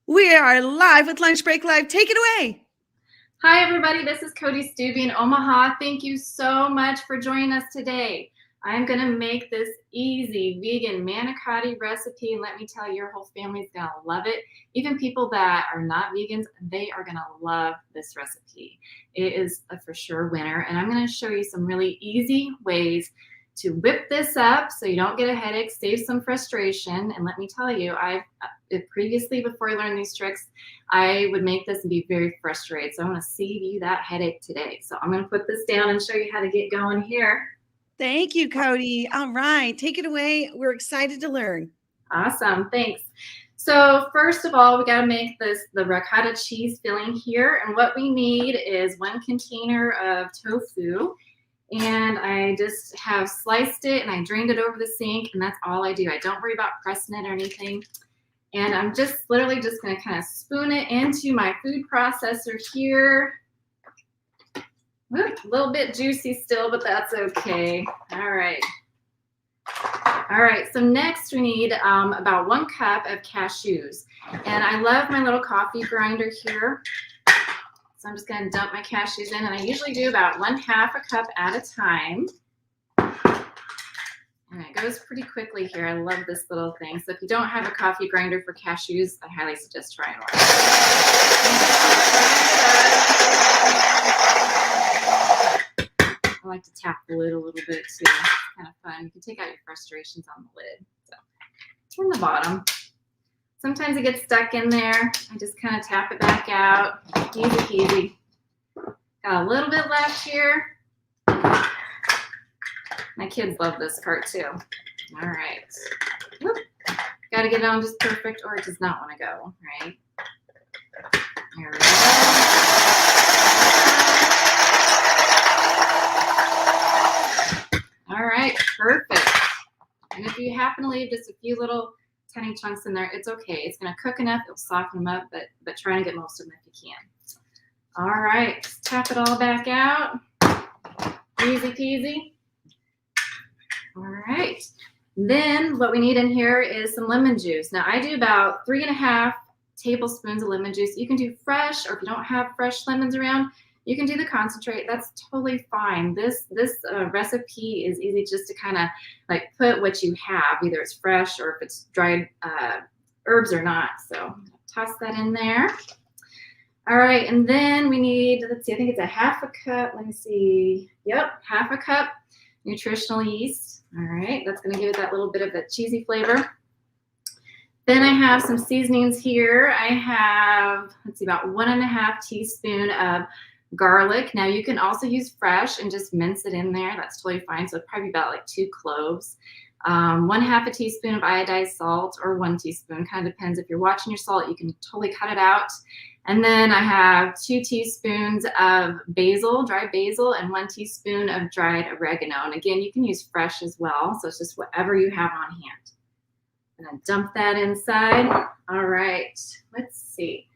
We are live with Lunch Break Live. Take it away. Hi, everybody. This is Cody Stubbe in Omaha. Thank you so much for joining us today. I'm going to make this easy vegan manicotti recipe, and let me tell you, your whole family's going to love it. Even people that are not vegans, they are going to love this recipe. It is a for sure winner, and I'm going to show you some really easy ways to whip this up so you don't get a headache, save some frustration. And let me tell you, previously, before I learned these tricks, I would make this and be very frustrated. So I want to save you that headache today. So I'm going to put this down and show you how to get going here. Thank you, Cody. All right, take it away. We're excited to learn. Awesome, thanks. So first of all, we got to make the ricotta cheese filling here. And what we need is 1 container of tofu. And I just have sliced it and I drained it over the sink, and that's all I do. I don't worry about pressing it or anything. And I'm just literally just going to kind of spoon it into my food processor here. A little bit juicy still, but that's okay. All right. All right, so next we need about 1 cup of cashews. And I love my little coffee grinder here. So I'm just going to dump my cashews in, and I usually do about 1/2 a cup at a time. And it goes pretty quickly here. I love this little thing. So if you don't have a coffee grinder for cashews, I highly suggest trying one. I like to tap the lid a little bit too. It's kind of fun. You can take out your frustrations on the lid. So in the bottom. Sometimes it gets stuck in there. I just kind of tap it back out. Easy peasy. Got a little bit left here. My kids love this part too. All right. Got to get it on just perfect, or it does not want to go, right? There we go. All right, perfect. And if you happen to leave just a few little tiny chunks in there, it's okay. It's going to cook enough. It'll soften them up, but try and get most of them if you can. All right, just tap it all back out. Easy peasy. All right. Then what we need in here is some lemon juice. Now I do about 3.5 tablespoons of lemon juice. You can do fresh, or if you don't have fresh lemons around, you can do the concentrate. That's totally fine. This recipe is easy just to kind of like put what you have, either it's fresh or if it's dried herbs or not. So toss that in there. All right, and then we need, let's see, I think it's 1/2 cup. Let me see. Yep, 1/2 cup nutritional yeast. All right, that's going to give it that little bit of that cheesy flavor. Then I have some seasonings here. I have, let's see, about 1.5 teaspoon of garlic. Now you can also use fresh and just mince it in there. That's totally fine. So it'd probably be about like 2 cloves. 1/2 teaspoon of iodized salt, or 1 teaspoon, kind of depends. If you're watching your salt, you can totally cut it out. And then I have 2 teaspoons of basil, dried basil, and 1 teaspoon of dried oregano. And again, you can use fresh as well. So it's just whatever you have on hand. And then dump that inside. All right, let's see.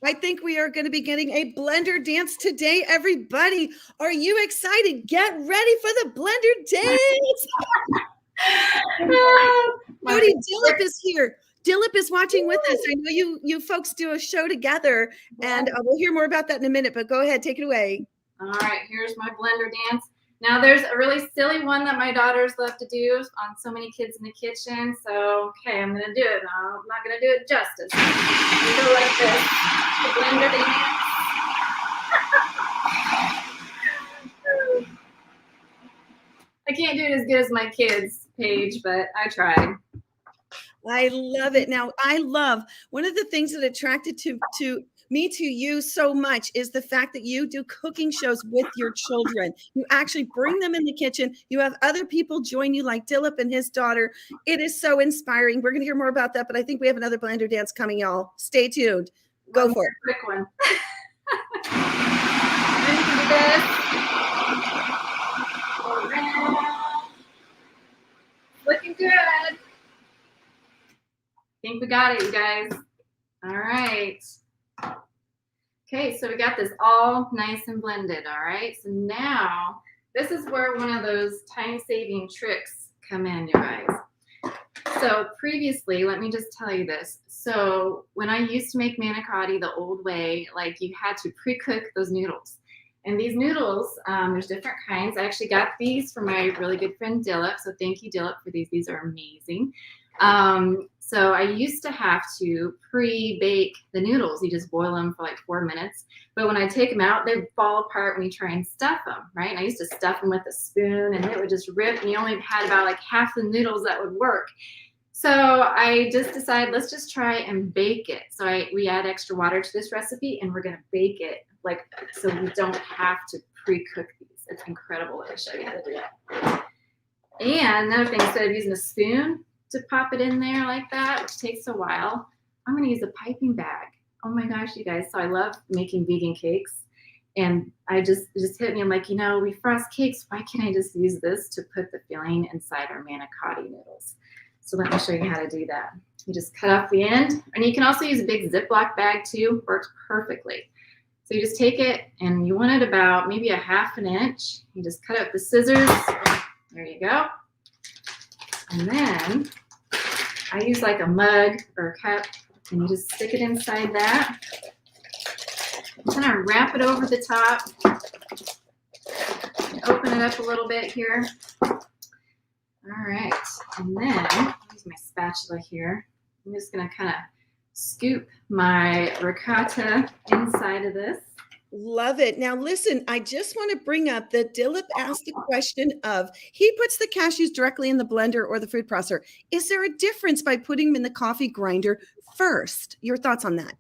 I think we are going to be getting a blender dance today, everybody. Are you excited? Get ready for the blender dance. Cody Dillip is here. Dillip is watching with us. I know you folks do a show together, and we'll hear more about that in a minute, but go ahead, take it away. All right, here's my blender dance. Now there's a really silly one that my daughters love to do on so many kids in the kitchen. So, okay, I'm going to do it. No, I'm not going to do it justice. I'm going to go like this. The blender dance. I can't do it as good as my kids' Paige, but I tried. I love it. Now, I love one of the things that attracted me to you so much is the fact that you do cooking shows with your children. You actually bring them in the kitchen. You have other people join you, like Dillip and his daughter. It is so inspiring. We're going to hear more about that, but I think we have another blender dance coming, y'all. Stay tuned. Go for it. Quick one. Then you can do this. Looking good. I think we got it, you guys. All right. Okay, so we got this all nice and blended, all right? So now, this is where one of those time-saving tricks come in, you guys. So previously, let me just tell you this. So when I used to make manicotti the old way, like you had to pre-cook those noodles. And these noodles, there's different kinds. I actually got these from my really good friend Dillip. So thank you, Dillip, for these. These are amazing. So I used to have to pre-bake the noodles. You just boil them for like 4 minutes. But when I take them out, they fall apart when you try and stuff them, right? And I used to stuff them with a spoon and it would just rip. And you only had about like half the noodles that would work. So I just decided, let's just try and bake it. So we add extra water to this recipe and we're going to bake it like, so we don't have to pre-cook these. It's incredible. Let me show you how to do that. And another thing, instead of using a spoon to pop it in there like that, which takes a while, I'm going to use a piping bag. Oh my gosh, you guys. So I love making vegan cakes. And it just hit me. I'm like, we frost cakes. Why can't I just use this to put the filling inside our manicotti noodles? So let me show you how to do that. You just cut off the end. And you can also use a big Ziploc bag too. Works perfectly. So you just take it and you want it about maybe a ½ inch. You just cut it with the scissors. There you go. And then I use like a mug or a cup and you just stick it inside that. Kind of wrap it over the top. Open it up a little bit here. All right, and then I'll use my spatula here. I'm just gonna kind of scoop my ricotta inside of this. Love it. Now, listen, I just want to bring up that Dillip asked the question of, he puts the cashews directly in the blender or the food processor. Is there a difference by putting them in the coffee grinder first? Your thoughts on that?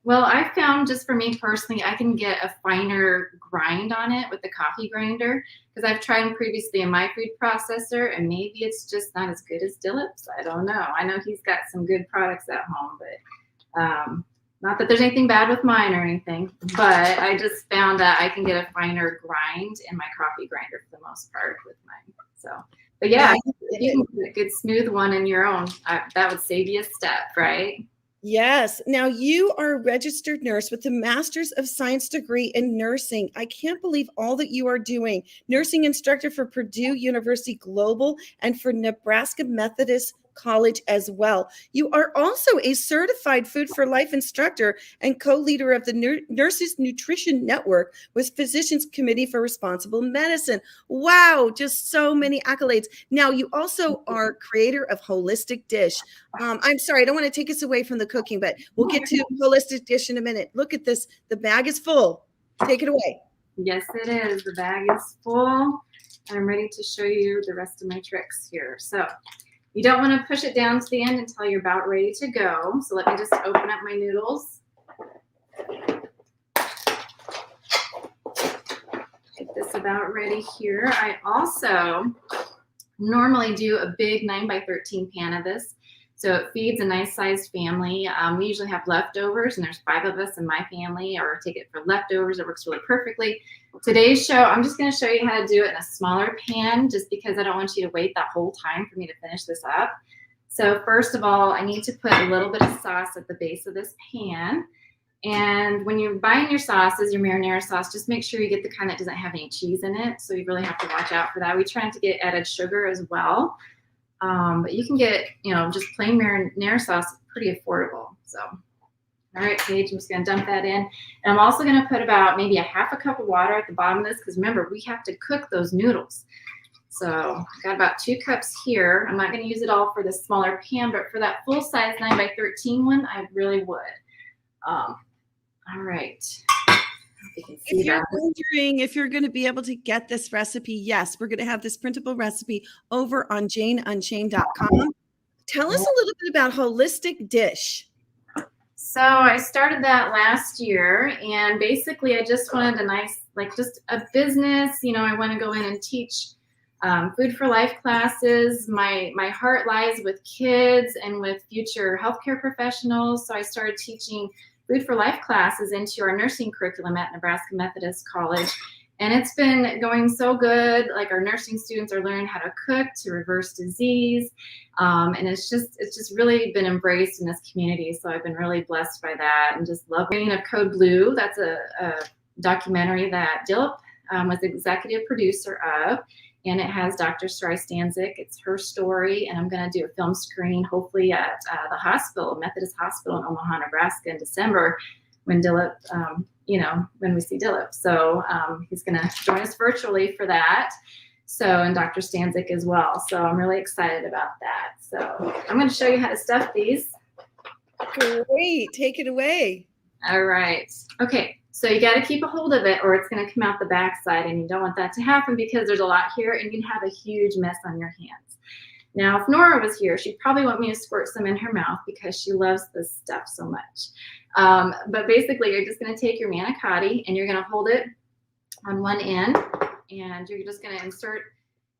Well, I found, just for me personally, I can get a finer grind on it with the coffee grinder because I've tried them previously in my food processor and maybe it's just not as good as Dillip's. I don't know. I know he's got some good products at home, but not that there's anything bad with mine or anything, but I just found that I can get a finer grind in my coffee grinder for the most part with mine. So, but yeah, if you can get a good smooth one in your own, that would save you a step, right? Yes. Now you are a registered nurse with a Master's of Science degree in nursing. I can't believe all that you are doing. Nursing instructor for Purdue University Global and for Nebraska Methodist College as well. You are also a certified Food for Life instructor and co-leader of the Nurses Nutrition Network with Physicians Committee for Responsible Medicine. Wow, just so many accolades. Now, you also are creator of Wholistic Dish. I'm sorry, I don't want to take us away from the cooking, but we'll get to Wholistic Dish in a minute. Look at this. The bag is full. Take it away. Yes, it is. The bag is full. I'm ready to show you the rest of my tricks here. So you don't want to push it down to the end until you're about ready to go. So let me just open up my noodles. Get this about ready here. I also normally do a big 9x13 pan of this. So it feeds a nice sized family. We usually have leftovers and there's 5 of us in my family, or take it for leftovers. It works really perfectly. Today's show, I'm just going to show you how to do it in a smaller pan just because I don't want you to wait that whole time for me to finish this up. So first of all, I need to put a little bit of sauce at the base of this pan. And when you're buying your sauces, your marinara sauce, just make sure you get the kind that doesn't have any cheese in it. So you really have to watch out for that. We try not to get added sugar as well. But you can get, just plain marinara sauce, pretty affordable. So, all right, Paige, I'm just going to dump that in. And I'm also going to put about maybe a ½ cup of water at the bottom of this because remember, we have to cook those noodles. So I've got about 2 cups here. I'm not going to use it all for this smaller pan, but for that full size 9x13 one, I really would. All right. If you're wondering if you're going to be able to get this recipe, yes, we're going to have this printable recipe over on janeunchained.com. Tell us a little bit about Wholistic Dish. So I started that last year, and basically I just wanted a nice, just a business. I want to go in and teach Food for Life classes. My heart lies with kids and with future healthcare professionals. So I started teaching Food for Life classes into our nursing curriculum at Nebraska Methodist College. And it's been going so good. Like, our nursing students are learning how to cook to reverse disease. And it's just really been embraced in this community. So I've been really blessed by that and just love Reign of Code Blue. That's a documentary that Dillip was the executive producer of. and it has Dr. Stanzik. It's her story, and I'm going to do a film screen hopefully at the hospital, Methodist Hospital in Omaha, Nebraska in December when Dillip, when we see Dillip. So he's going to join us virtually for that. So, and Dr. Stanzik as well. So I'm really excited about that. So I'm going to show you how to stuff these. Great. Take it away. All right. Okay. So you got to keep a hold of it or it's going to come out the backside, and you don't want that to happen because there's a lot here and you'd have a huge mess on your hands. Now, if Nora was here, she'd probably want me to squirt some in her mouth because she loves this stuff so much. But basically, you're just going to take your manicotti and you're going to hold it on one end, and you're just going to insert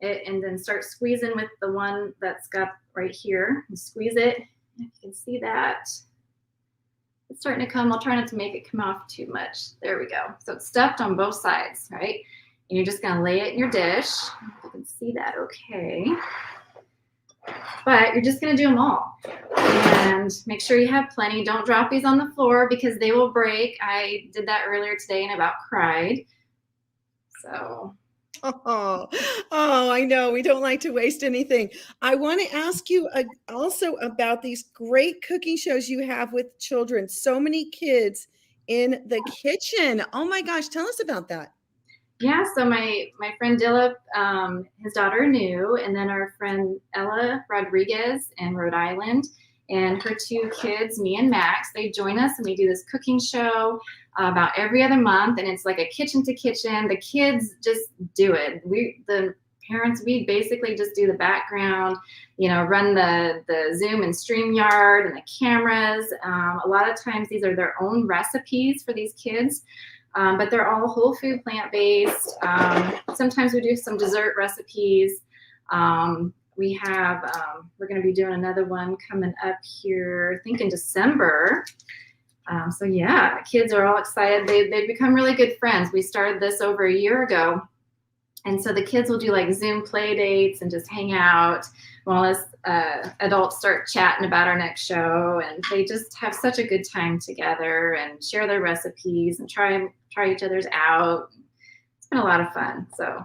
it and then start squeezing with the one that's got right here. And squeeze it. If you can see that. It's starting to come. I'll try not to make it come off too much. There we go. So it's stuffed on both sides, right? And you're just going to lay it in your dish. If you can see that okay. But you're just going to do them all. And make sure you have plenty. Don't drop these on the floor because they will break. I did that earlier today and about cried. So... Oh, I know. We don't like to waste anything. I want to ask you also about these great cooking shows you have with children. So many kids in the kitchen. Oh my gosh. Tell us about that. Yeah. So my friend Dillip, his daughter New, and then our friend Ella Rodriguez in Rhode Island, and her two kids, me and Max, they join us and we do this cooking show about every other month. And it's like a kitchen to kitchen. The kids just do it. The parents, we basically just do the background, run the Zoom and StreamYard and the cameras. A lot of times these are their own recipes for these kids, but they're all whole food, plant-based. Sometimes we do some dessert recipes. We have, we're going to be doing another one coming up here, I think in December. So yeah, kids are all excited. They've become really good friends. We started this over a year ago. And so the kids will do like Zoom play dates and just hang out while us adults start chatting about our next show. And they just have such a good time together and share their recipes and try each other's out. It's been a lot of fun. So.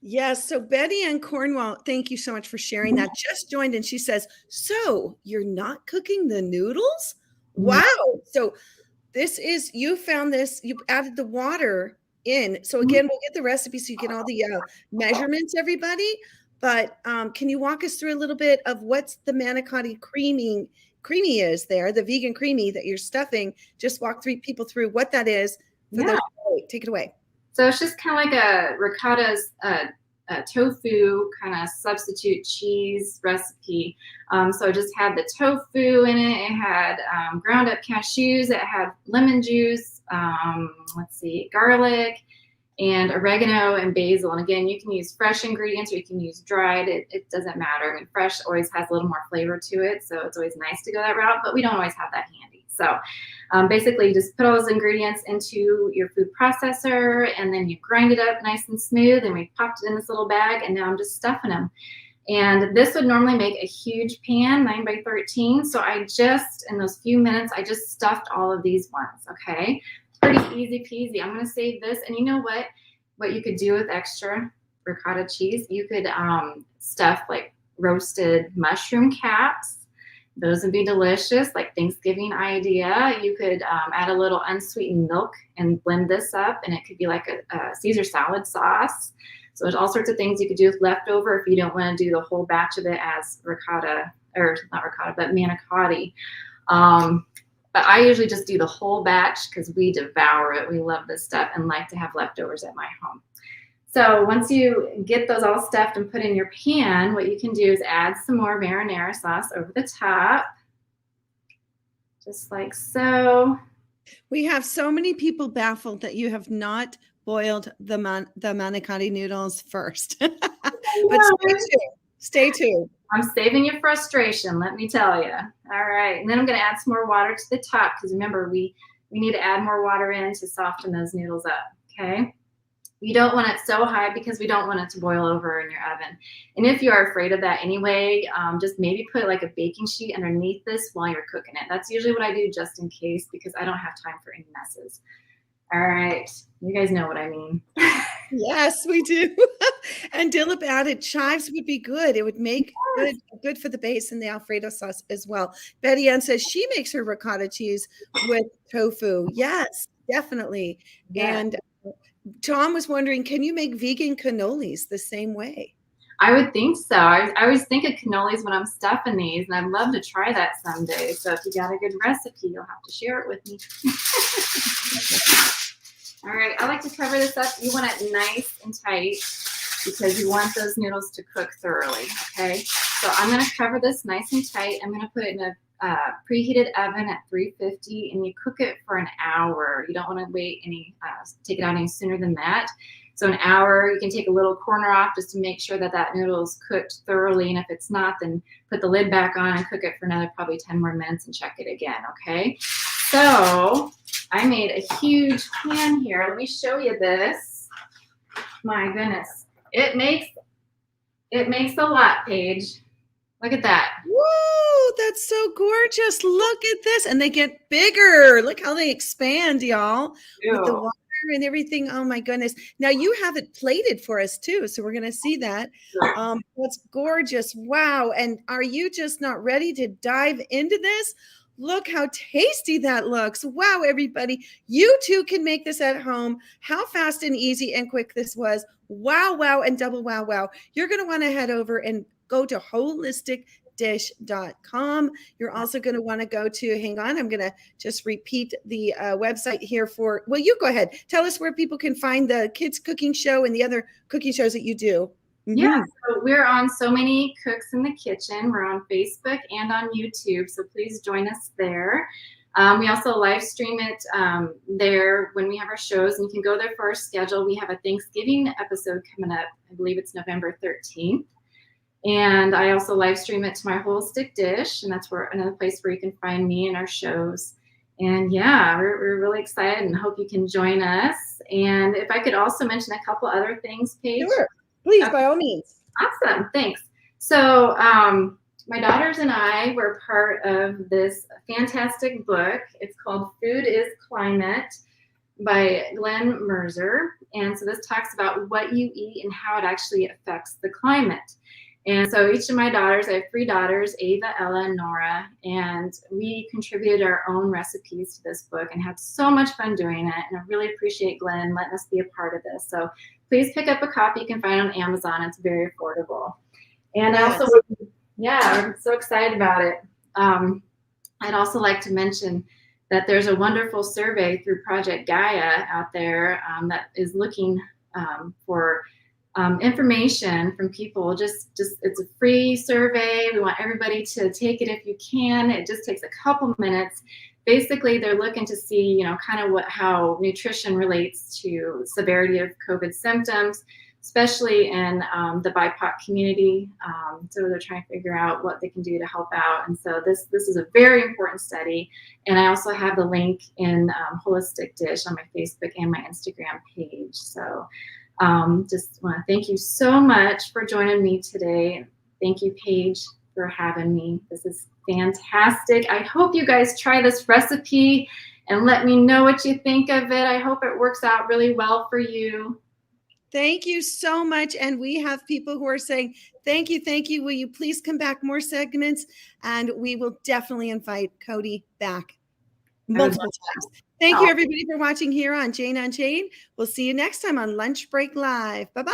Yes. So Betty Ann Cornwall, thank you so much for sharing that. Just joined and she says, so you're not cooking the noodles? Wow. So you found this, you added the water in. So again, we'll get the recipe so you get all the measurements, everybody. But can you walk us through a little bit of what's the manicotti creamy is there, the vegan creamy that you're stuffing? Just walk people through what that is. Take it away. So it's just kind of like a ricotta's tofu kind of substitute cheese recipe. So I just had the tofu in it. It had ground up cashews. It had lemon juice, garlic, and oregano and basil. And again, you can use fresh ingredients or you can use dried. It doesn't matter. I mean, fresh always has a little more flavor to it. So it's always nice to go that route, but we don't always have that handy. So basically you just put all those ingredients into your food processor and then you grind it up nice and smooth, and we popped it in this little bag, and now I'm just stuffing them. And this would normally make a huge pan, 9 by 13. So in those few minutes, I just stuffed all of these ones, okay? Pretty easy peasy. I'm gonna save this, and you know what you could do with extra ricotta cheese? You could stuff like roasted mushroom caps. Those would be delicious, like Thanksgiving idea. You could add a little unsweetened milk and blend this up, and it could be like a Caesar salad sauce. So there's all sorts of things you could do with leftover if you don't want to do the whole batch of it as ricotta, or not ricotta, but manicotti. But I usually just do the whole batch because we devour it. We love this stuff and like to have leftovers at my home. So once you get those all stuffed and put in your pan, what you can do is add some more marinara sauce over the top, just like so. We have so many people baffled that you have not boiled the manicotti noodles first. But stay tuned. I'm saving you frustration, let me tell you. All right, and then I'm going to add some more water to the top because remember, we need to add more water in to soften those noodles up, okay? You don't want it so high because we don't want it to boil over in your oven. And if you are afraid of that anyway, just maybe put like a baking sheet underneath this while you're cooking it. That's usually what I do just in case because I don't have time for any messes. All right. You guys know what I mean. Yes, we do. And Dillip added chives would be good. It would make good for the base and the Alfredo sauce as well. Betty Ann says she makes her ricotta cheese with tofu. Yes, definitely. Yeah. And Tom was wondering, can you make vegan cannolis the same way? I would think so. I always think of cannolis when I'm stuffing these, and I'd love to try that someday. So if you got a good recipe, you'll have to share it with me. All right, I like to cover this up. You want it nice and tight because you want those noodles to cook thoroughly, okay? So I'm gonna cover this nice and tight. I'm gonna put it in a preheated oven at 350, and you cook it for an hour. You don't wanna wait take it out any sooner than that. So an hour, you can take a little corner off just to make sure that that noodle is cooked thoroughly. And if it's not, then put the lid back on and cook it for another probably 10 more minutes and check it again, okay? So I made a huge pan here. Let me show you this. My goodness. It makes a lot, Paige. Look at that. Whoa, that's so gorgeous. Look at this. And they get bigger. Look how they expand, y'all, with the water and everything. Oh my goodness. Now you have it plated for us too. So we're going to see that. That's gorgeous. Wow. And are you just not ready to dive into this? Look how tasty that looks. Wow, everybody. You too can make this at home. How fast and easy and quick this was. Wow, wow, and double wow, wow. You're going to want to head over and go to holisticdish.com. You're also going to want to go to, hang on, I'm going to just repeat the website here for, well, you go ahead. Tell us where people can find the kids cooking show and the other cooking shows that you do. Yeah, so we're on So Many Cooks in the Kitchen. We're on Facebook and on YouTube, so please join us there. We also live stream it there when we have our shows, and you can go there for our schedule. We have a Thanksgiving episode coming up. I believe it's November 13th. And I also live stream it to my Wholistic Dish, and that's another place where you can find me and our shows. And yeah, we're really excited and hope you can join us. And if I could also mention a couple other things, Paige. Sure. Please, by all means. Awesome, thanks. So my daughters and I were part of this fantastic book. It's called Food is Climate by Glenn Mercer. And so this talks about what you eat and how it actually affects the climate. And so each of my daughters, I have 3 daughters, Ava, Ella, and Nora, and we contributed our own recipes to this book and had so much fun doing it. And I really appreciate Glenn letting us be a part of this. So please pick up a copy. You can find it on Amazon. It's very affordable. And Yes. I'm so excited about it. I'd also like to mention that there's a wonderful survey through Project Gaia out there that is looking for information from people. Just it's a free survey. We want everybody to take it if you can. It just takes a couple minutes. Basically, they're looking to see, kind of how nutrition relates to severity of COVID symptoms, especially in the BIPOC community. So they're trying to figure out what they can do to help out. And so this is a very important study. And I also have the link in Wholistic Dish on my Facebook and my Instagram page. So just want to thank you so much for joining me today. Thank you, Paige, for having me. This is fantastic. I hope you guys try this recipe and let me know what you think of it. I hope it works out really well for you. Thank you so much. And we have people who are saying, thank you. Will you please come back more segments? And we will definitely invite Cody back multiple times. Thank you, everybody, for watching here on Jane on Jane. We'll see you next time on Lunch Break Live. Bye-bye.